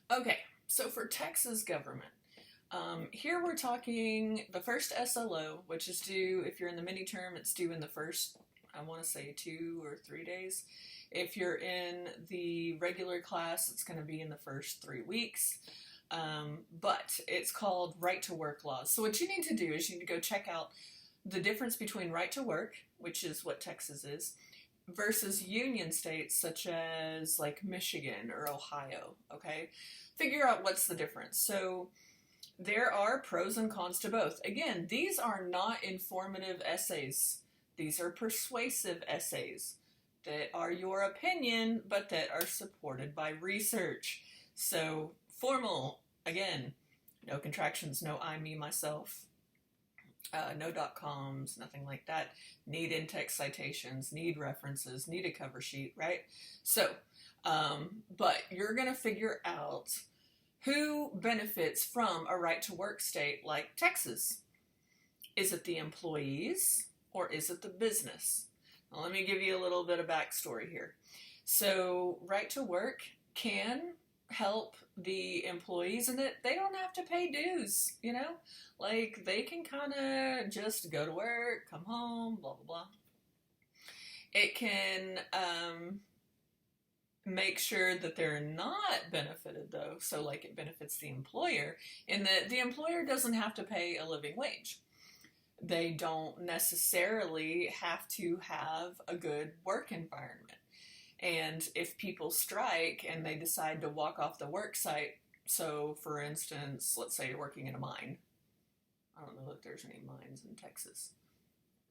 Okay, so for Texas government, here we're talking the first SLO, which is due, if you're in the mini term, it's due in the first, I want to say 2 or 3 days. If you're in the regular class, it's going to be in the first 3 weeks. But it's called right to work laws. So what you need to do is you need to go check out the difference between right to work, which is what Texas is, versus union states such as like Michigan or Ohio, okay? Figure out what's the difference. So there are pros and cons to both. Again, these are not informative essays. These are persuasive essays that are your opinion, but that are supported by research. So formal, again, no contractions, no I, me, myself, no .coms, nothing like that. Need in-text citations, need references, need a cover sheet, right? So, but you're going to figure out who benefits from a right to work state like Texas. Is it the employees or is it the business? Now, let me give you a little bit of backstory here. So, right to work can help the employees in that they don't have to pay dues, you know? Like, they can kind of just go to work, come home, blah, blah, blah. It can make sure that they're not benefited, though. So, like, it benefits the employer in that the employer doesn't have to pay a living wage. They don't necessarily have to have a good work environment. And if people strike and they decide to walk off the work site, so for instance, let's say you're working in a mine. I don't know if there's any mines in Texas.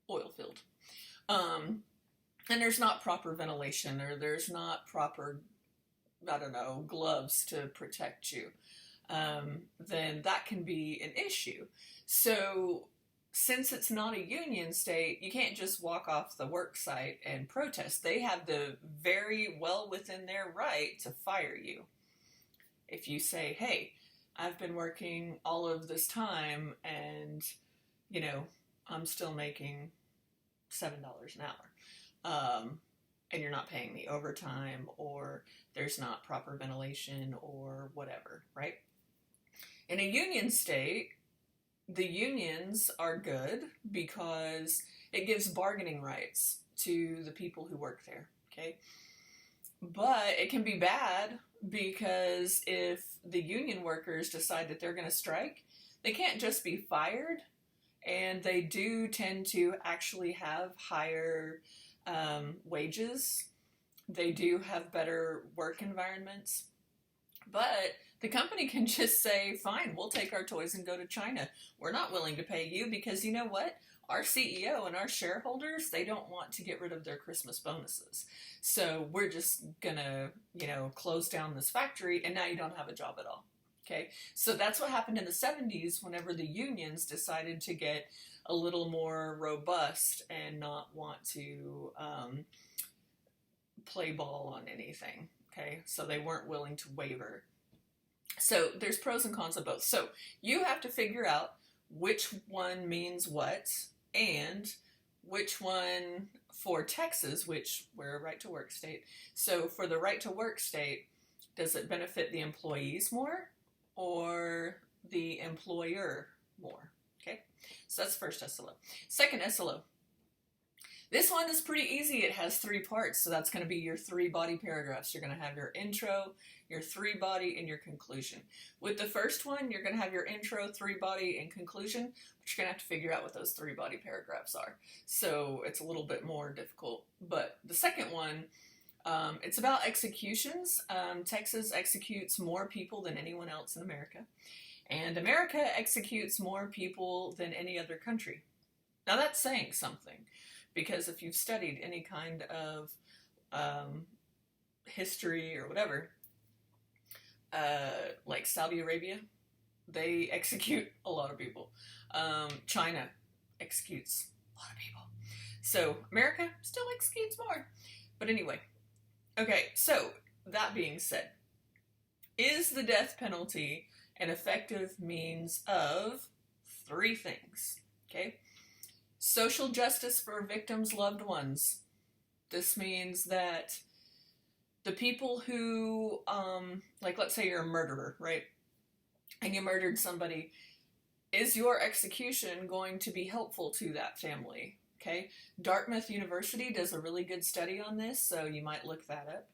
Oil field. And there's not proper ventilation or there's not proper, I don't know, gloves to protect you. Then that can be an issue. So since it's not a union state, you can't just walk off the work site and protest. They have the very well within their right to fire you. If you say, hey, I've been working all of this time and, you know, I'm still making $7 an hour. And you're not paying me overtime or there's not proper ventilation or whatever, right? In a union state, the unions are good because it gives bargaining rights to the people who work there, okay? But it can be bad because if the union workers decide that they're going to strike, they can't just be fired, and they do tend to actually have higher wages. They do have better work environments. But the company can just say, fine, we'll take our toys and go to China. We're not willing to pay you because you know what? Our CEO and our shareholders, they don't want to get rid of their Christmas bonuses. So we're just going to, you know, close down this factory and now you don't have a job at all. Okay? So that's what happened in the 70s whenever the unions decided to get a little more robust and not want to play ball on anything. Okay, so they weren't willing to waver. So there's pros and cons of both. So you have to figure out which one means what and which one for Texas, which we're a right to work state. So for the right to work state, does it benefit the employees more or the employer more? Okay, so that's first SLO. Second SLO. This one is pretty easy. It has 3 parts, so that's going to be your 3 body paragraphs. You're going to have your intro, your 3 body, and your conclusion. With the first one, you're going to have your intro, 3 body, and conclusion, but you're going to have to figure out what those 3 body paragraphs are. So it's a little bit more difficult. But the second one, it's about executions. Texas executes more people than anyone else in America, and America executes more people than any other country. Now that's saying something. Because if you've studied any kind of history or whatever, like Saudi Arabia, they execute a lot of people. China executes a lot of people. So America still executes more. But anyway, okay, so that being said, is the death penalty an effective means of 3 things? Okay. Social justice for victims' loved ones. This means that The people who, like, let's say you're a murderer, right? And you murdered somebody. Is your execution going to be helpful to that family? Okay. Dartmouth University does a really good study on this, so you might look that up.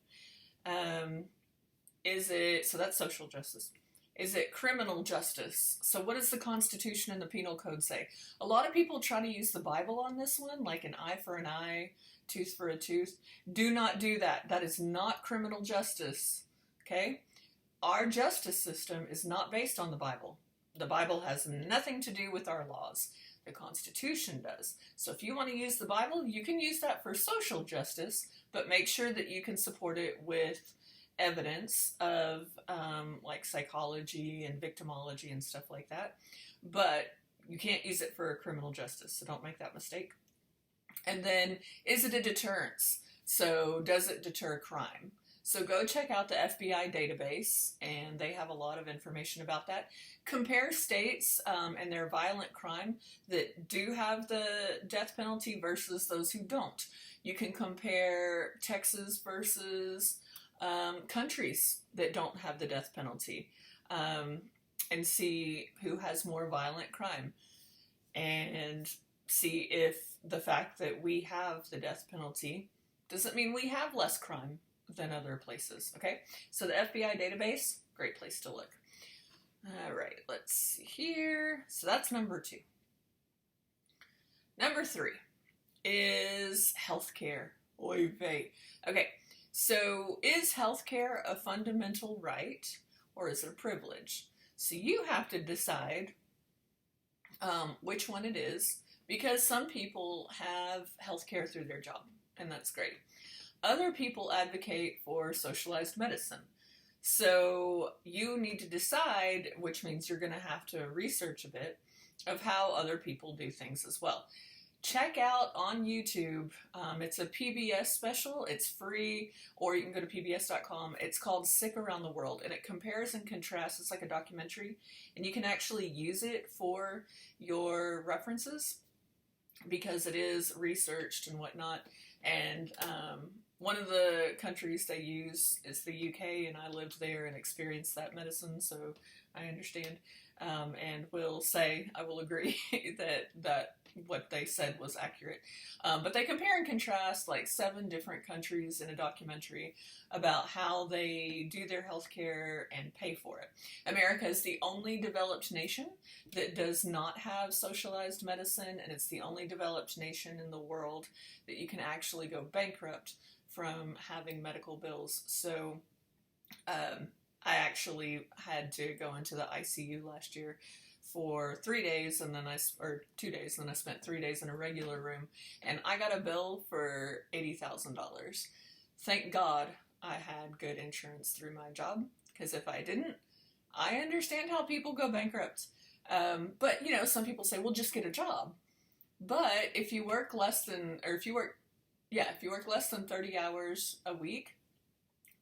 So that's social justice. Is it criminal justice? So what does the Constitution and the Penal Code say? A lot of people try to use the Bible on this one, like an eye for an eye, tooth for a tooth. Do not do that. That is not criminal justice. Okay? Our justice system is not based on the Bible. The Bible has nothing to do with our laws. The Constitution does. So if you want to use the Bible, you can use that for social justice, but make sure that you can support it with evidence of like psychology and victimology and stuff like that. But you can't use it for criminal justice, so don't make that mistake. And then, is it a deterrence? So does it deter crime? So go check out the FBI database, and they have a lot of information about that. Compare states and their violent crime that do have the death penalty versus those who don't. You can compare Texas versus countries that don't have the death penalty, and see who has more violent crime, and see if the fact that we have the death penalty doesn't mean we have less crime than other places. Okay, so the FBI database, great place to look. All right, let's see here. So that's number 2. Number 3 is healthcare. Oy vey. Okay, so is healthcare a fundamental right or is it a privilege? So you have to decide which one it is, because some people have healthcare through their job, and that's great. Other people advocate for socialized medicine. So you need to decide, which means you're going to have to research a bit of how other people do things as well. Check out on YouTube, it's a PBS special, it's free, or you can go to pbs.com. It's called Sick Around the World, and it compares and contrasts. It's like a documentary, and you can actually use it for your references because it is researched and whatnot. And one of the countries they use is the UK, and I lived there and experienced that medicine, so I understand. And I will agree that what they said was accurate. But they compare and contrast like 7 different countries in a documentary about how they do their healthcare and pay for it. America is the only developed nation that does not have socialized medicine, and it's the only developed nation in the world that you can actually go bankrupt from having medical bills. So I actually had to go into the ICU last year for 3 days, and then 2 days, and then I spent 3 days in a regular room, and I got a bill for $80,000. Thank God I had good insurance through my job, because if I didn't, I understand how people go bankrupt. But some people say, well, just get a job. But if you work less than 30 hours a week,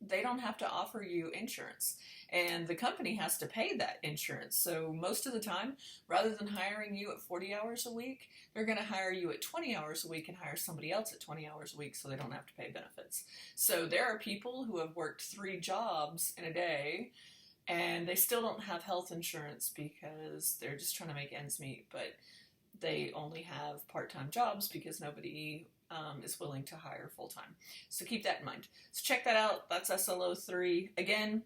they don't have to offer you insurance, and the company has to pay that insurance. So most of the time, rather than hiring you at 40 hours a week, they're going to hire you at 20 hours a week and hire somebody else at 20 hours a week so they don't have to pay benefits. So there are people who have worked 3 jobs in a day and they still don't have health insurance because they're just trying to make ends meet, but they only have part-time jobs because nobody is willing to hire full-time. So keep that in mind. So check that out. That's SLO 3. Again,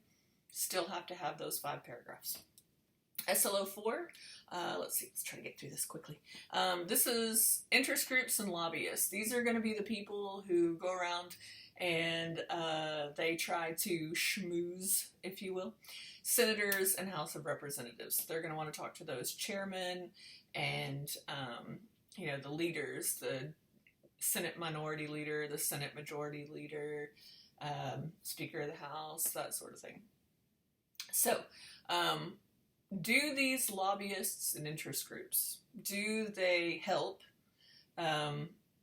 still have to have those 5 paragraphs. SLO 4, let's try to get through this quickly. This is interest groups and lobbyists. These are going to be the people who go around and they try to schmooze, if you will, senators and House of Representatives. They're going to want to talk to those chairmen and, the leaders, the Senate Minority Leader, the Senate Majority Leader, Speaker of the House, that sort of thing. So, do these lobbyists and interest groups, do they help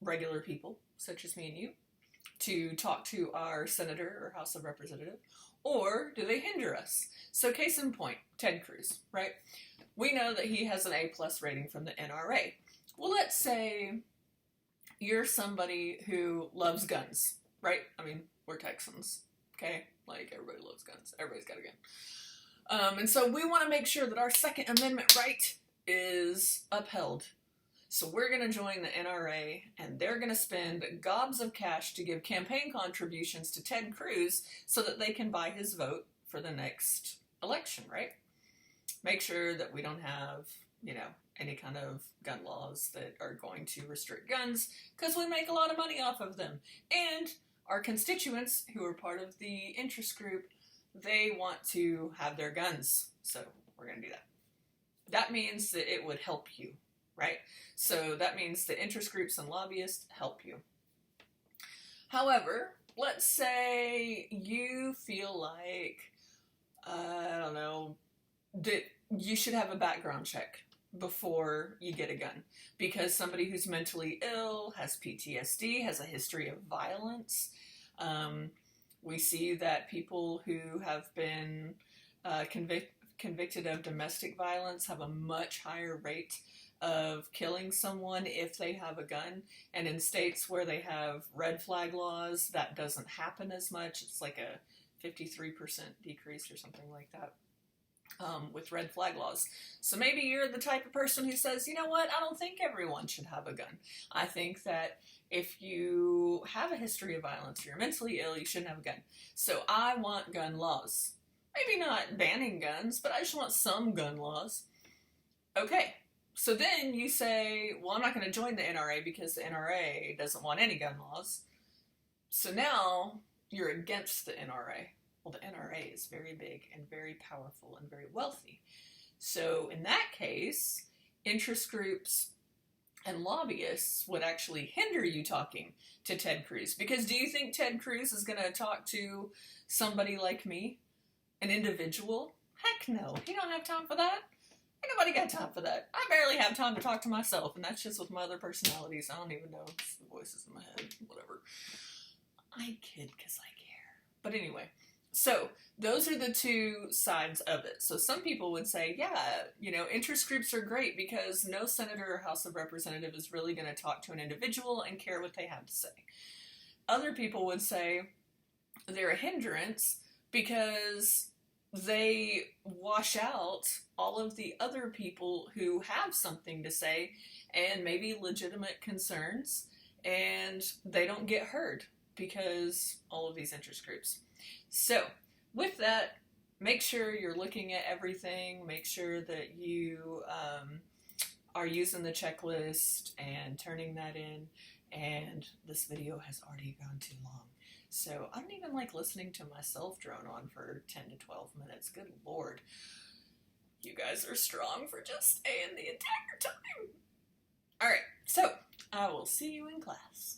regular people, such as me and you, to talk to our senator or House of Representative, or do they hinder us? So case in point, Ted Cruz, right? We know that he has an A+ rating from the NRA. Well, let's say you're somebody who loves guns, right? I mean, we're Texans, okay? Like, everybody loves guns. Everybody's got a gun. And so we want to make sure that our Second Amendment right is upheld. So we're going to join the NRA, and they're going to spend gobs of cash to give campaign contributions to Ted Cruz so that they can buy his vote for the next election, right? Make sure that we don't have, any kind of gun laws that are going to restrict guns, because we make a lot of money off of them. And our constituents, who are part of the interest group, they want to have their guns. So we're going to do that. That means that it would help you, right? So that means the interest groups and lobbyists help you. However, let's say you feel like, I don't know, that you should have a background check before you get a gun, because somebody who's mentally ill, has PTSD, has a history of violence. We see that people who have been convicted of domestic violence have a much higher rate of killing someone if they have a gun. And in states where they have red flag laws, that doesn't happen as much. It's like a 53% decrease or something like that with red flag laws. So maybe you're the type of person who says, you know what, I don't think everyone should have a gun. I think that if you have a history of violence, you're mentally ill, you shouldn't have a gun. So I want gun laws. Maybe not banning guns, but I just want some gun laws. Okay. So then you say, well, I'm not going to join the NRA because the NRA doesn't want any gun laws. So now you're against the NRA. Well, the NRA is very big and very powerful and very wealthy. So in that case, interest groups and lobbyists would actually hinder you talking to Ted Cruz. Because do you think Ted Cruz is going to talk to somebody like me? An individual? Heck no. He don't have time for that. Ain't nobody got time for that. I barely have time to talk to myself, and that's just with my other personalities. I don't even know. It's the voices in my head. Whatever. I kid because I care. But anyway, so those are the two sides of it. So some people would say, yeah, interest groups are great because no senator or House of Representative is really going to talk to an individual and care what they have to say. Other people would say they're a hindrance because they wash out all of the other people who have something to say and maybe legitimate concerns, and they don't get heard because all of these interest groups. So with that, make sure you're looking at everything. Make sure that you are using the checklist and turning that in. And this video has already gone too long. So I don't even like listening to myself drone on for 10 to 12 minutes. Good Lord. You guys are strong for just staying the entire time. All right, so I will see you in class.